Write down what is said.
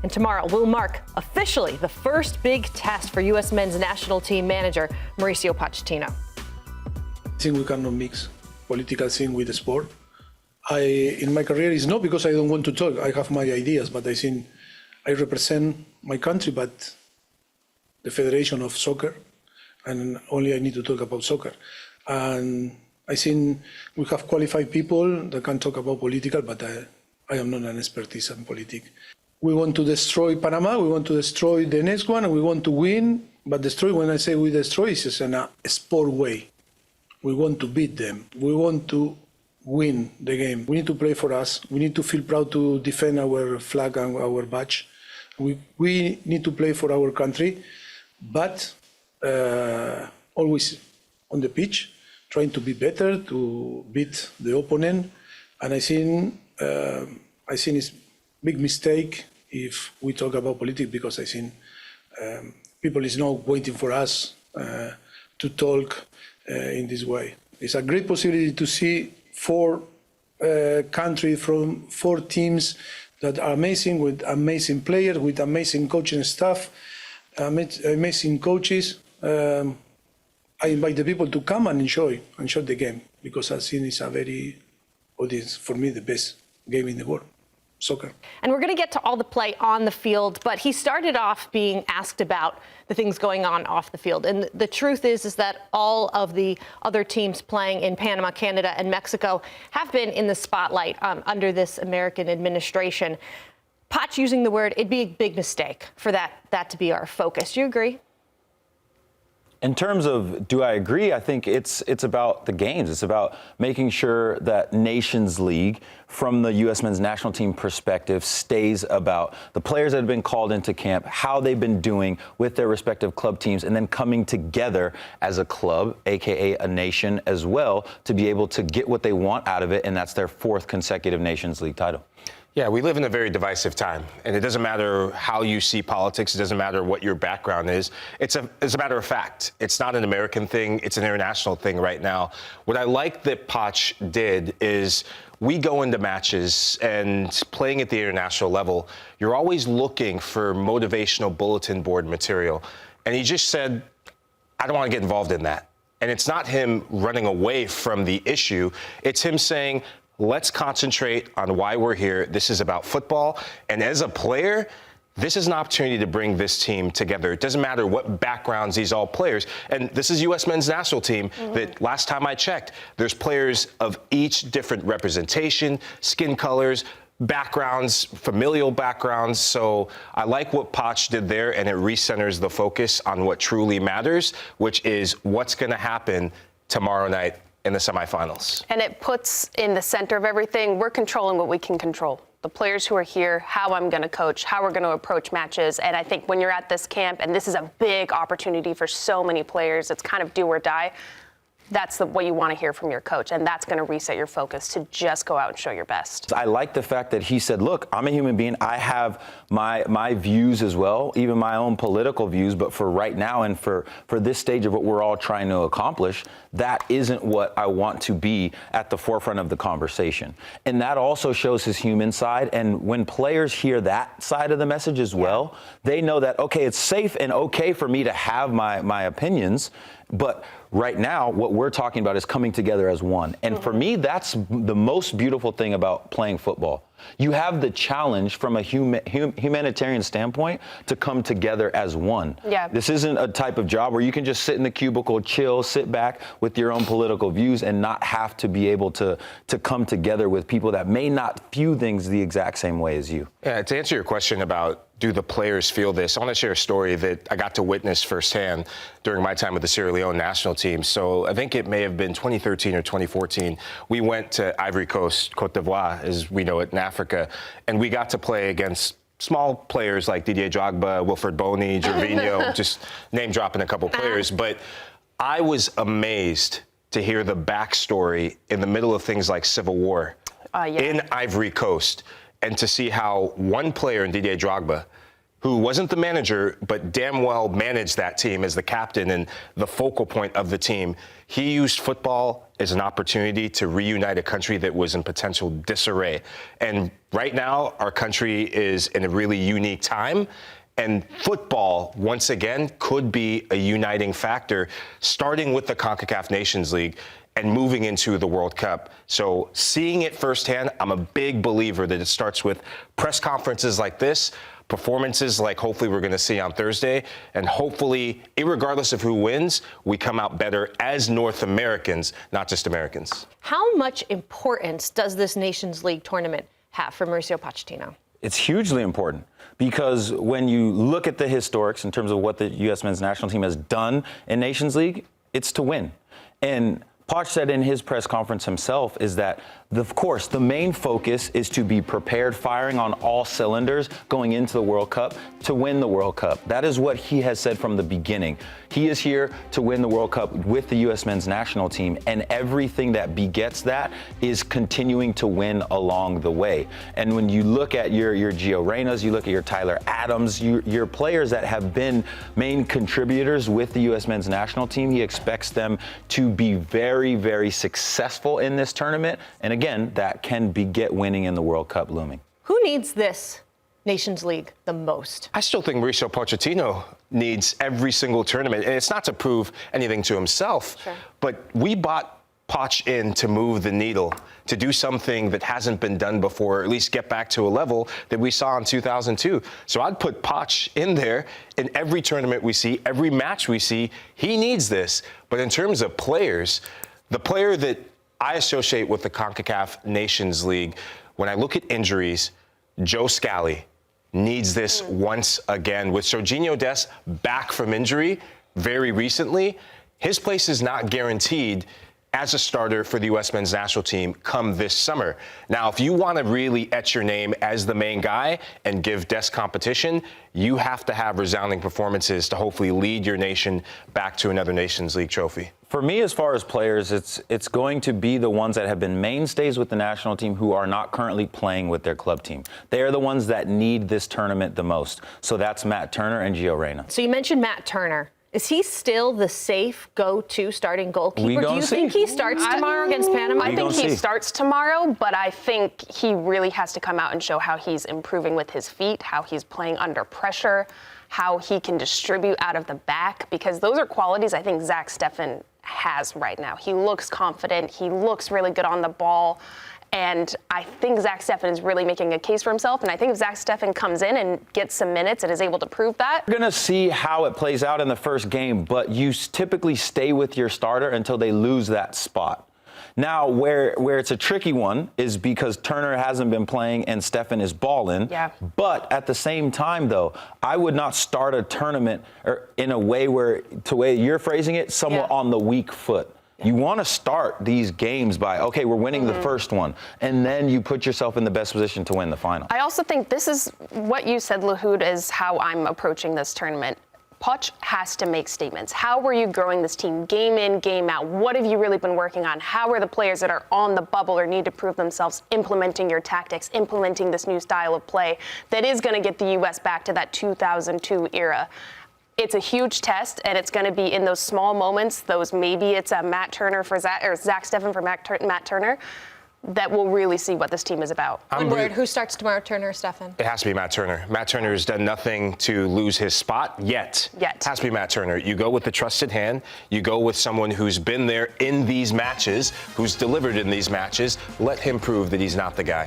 And tomorrow will mark officially the first big test for U.S. men's national team manager Mauricio Pochettino. I think we cannot mix political thing with the sport. In my career, it's not because I don't want to talk. I have my ideas, but I think I represent my country, but the Federation of Soccer, and only I need to talk about soccer. And I think we have qualified people that can talk about political, but I am not an expertise in politics. We want to destroy Panama, we want to destroy the next one, and we want to win. But destroy, when I say we destroy, it's just in a sport way. We want to beat them. We want to win the game. We need to play for us. We need to feel proud to defend our flag and our badge. We need to play for our country, but always on the pitch, trying to be better, to beat the opponent. And I think it's a big mistake if we talk about politics, because I think people is now waiting for us to talk in this way. It's a great possibility to see 4 countries from 4 teams that are amazing, with amazing players, with amazing coaching staff, amazing coaches. I invite the people to come and enjoy the game, because I think it's for me the best game in the world. Soccer. And we're going to get to all the play on the field, but he started off being asked about the things going on off the field. And the truth is that all of the other teams playing in Panama, Canada, and Mexico have been in the spotlight under this American administration. Poch using the word, it'd be a big mistake for that to be our focus. Do you agree? In terms of, do I agree? I think it's about the games. It's about making sure that Nations League, from the U.S. men's national team perspective, stays about the players that have been called into camp, how they've been doing with their respective club teams, and then coming together as a club, a.k.a. a nation as well, to be able to get what they want out of it, and that's their 4th consecutive Nations League title. Yeah, we live in a very divisive time, and it doesn't matter how you see politics. It doesn't matter what your background is. It's a matter of fact. It's not an American thing. It's an international thing right now. What I like that Poch did is we go into matches and playing at the international level, you're always looking for motivational bulletin board material. And he just said, I don't want to get involved in that. And it's not him running away from the issue. It's him saying, let's concentrate on why we're here. This is about football. And as a player, this is an opportunity to bring this team together. It doesn't matter what backgrounds these all players. And this is U.S. men's national team that last time I checked, there's players of each different representation, skin colors, backgrounds, familial backgrounds. So I like what Poch did there, and it recenters the focus on what truly matters, which is what's going to happen tomorrow night in the semifinals. And it puts in the center of everything, we're controlling what we can control. The players who are here, how I'm going to coach, how we're going to approach matches. And I think when you're at this camp, and this is a big opportunity for so many players, it's kind of do or die. That's what you want to hear from your coach, and that's going to reset your focus to just go out and show your best. I like the fact that he said, look, I'm a human being. I have my views as well, even my own political views. But for right now and for this stage of what we're all trying to accomplish, that isn't what I want to be at the forefront of the conversation. And that also shows his human side. And when players hear that side of the message as well, they know that, OK, it's safe and OK for me to have my opinions. But right now, what we're talking about is coming together as one. And for me, that's the most beautiful thing about playing football. You have the challenge from a humanitarian standpoint to come together as one. Yeah. This isn't a type of job where you can just sit in the cubicle, chill, sit back with your own political views and not have to be able to come together with people that may not view things the exact same way as you. Yeah, to answer your question about do the players feel this, I want to share a story that I got to witness firsthand during my time with the Sierra Leone national team. So I think it may have been 2013 or 2014. We went to Ivory Coast, Côte d'Ivoire, as we know it in Africa, and we got to play against small players like Didier Drogba, Wilfred Boney, Gervinho, just name dropping a couple players. But I was amazed to hear the backstory in the middle of things like civil war in Ivory Coast, and to see how one player in Didier Drogba who wasn't the manager, but damn well managed that team as the captain and the focal point of the team. He used football as an opportunity to reunite a country that was in potential disarray. And right now, our country is in a really unique time. And football, once again, could be a uniting factor, starting with the CONCACAF Nations League and moving into the World Cup. So seeing it firsthand, I'm a big believer that it starts with press conferences like this, performances like hopefully we're going to see on Thursday, and hopefully, irregardless of who wins, we come out better as North Americans, not just Americans. How much importance does this Nations League tournament have for Mauricio Pochettino? It's hugely important because when you look at the historics in terms of what the U.S. men's national team has done in Nations League, it's to win. And Poch said in his press conference himself is that, of course, the main focus is to be prepared, firing on all cylinders going into the World Cup to win the World Cup. That is what he has said from the beginning. He is here to win the World Cup with the U.S. men's national team, and everything that begets that is continuing to win along the way. And when you look at your Gio Reynas, you look at your Tyler Adams, your players that have been main contributors with the U.S. men's national team, he expects them to be very, very successful in this tournament. And again, that can beget winning in the World Cup looming. Who needs this Nations League the most? I still think Mauricio Pochettino needs every single tournament. And it's not to prove anything to himself, but we bought Poch in to move the needle, to do something that hasn't been done before, or at least get back to a level that we saw in 2002. So I'd put Poch in there in every tournament we see, every match we see. He needs this. But in terms of players, the player that I associate with the CONCACAF Nations League, when I look at injuries, Joe Scally needs this once again. With Serginho Dest back from injury very recently, his place is not guaranteed as a starter for the U.S. men's national team come this summer. Now, if you want to really etch your name as the main guy and give Dest competition, you have to have resounding performances to hopefully lead your nation back to another Nations League trophy. For me, as far as players, it's going to be the ones that have been mainstays with the national team who are not currently playing with their club team. They are the ones that need this tournament the most. So that's Matt Turner and Gio Reyna. So you mentioned Matt Turner. Is he still the safe go-to starting goalkeeper? Do you think he starts tomorrow against Panama? I think he starts tomorrow, but I think he really has to come out and show how he's improving with his feet, how he's playing under pressure, how he can distribute out of the back, because those are qualities I think Zack Steffen has right now. He looks confident. He looks really good on the ball. And I think Zack Steffen is really making a case for himself. And I think if Zack Steffen comes in and gets some minutes and is able to prove that. We're going to see how it plays out in the first game, but you typically stay with your starter until they lose that spot. Now, where it's a tricky one is because Turner hasn't been playing and Steffen is balling. Yeah. But at the same time, though, I would not start a tournament in a way where, the way you're phrasing it, somewhat on the weak foot. You want to start these games by, okay, we're winning the first one, and then you put yourself in the best position to win the final. I also think this is what you said, Lahoud, is how I'm approaching this tournament. Poch has to make statements. How are you growing this team game in, game out? What have you really been working on? How are the players that are on the bubble or need to prove themselves implementing your tactics, implementing this new style of play that is going to get the U.S. back to that 2002 era? It's a huge test, and it's going to be in those small moments, those maybe it's a Matt Turner for Zack, or Zack Steffen for Matt Turner, that we'll really see what this team is about. One word, who starts tomorrow, Turner or Steffen? It has to be Matt Turner. Matt Turner has done nothing to lose his spot yet. It has to be Matt Turner. You go with the trusted hand. You go with someone who's been there in these matches, who's delivered in these matches. Let him prove that he's not the guy.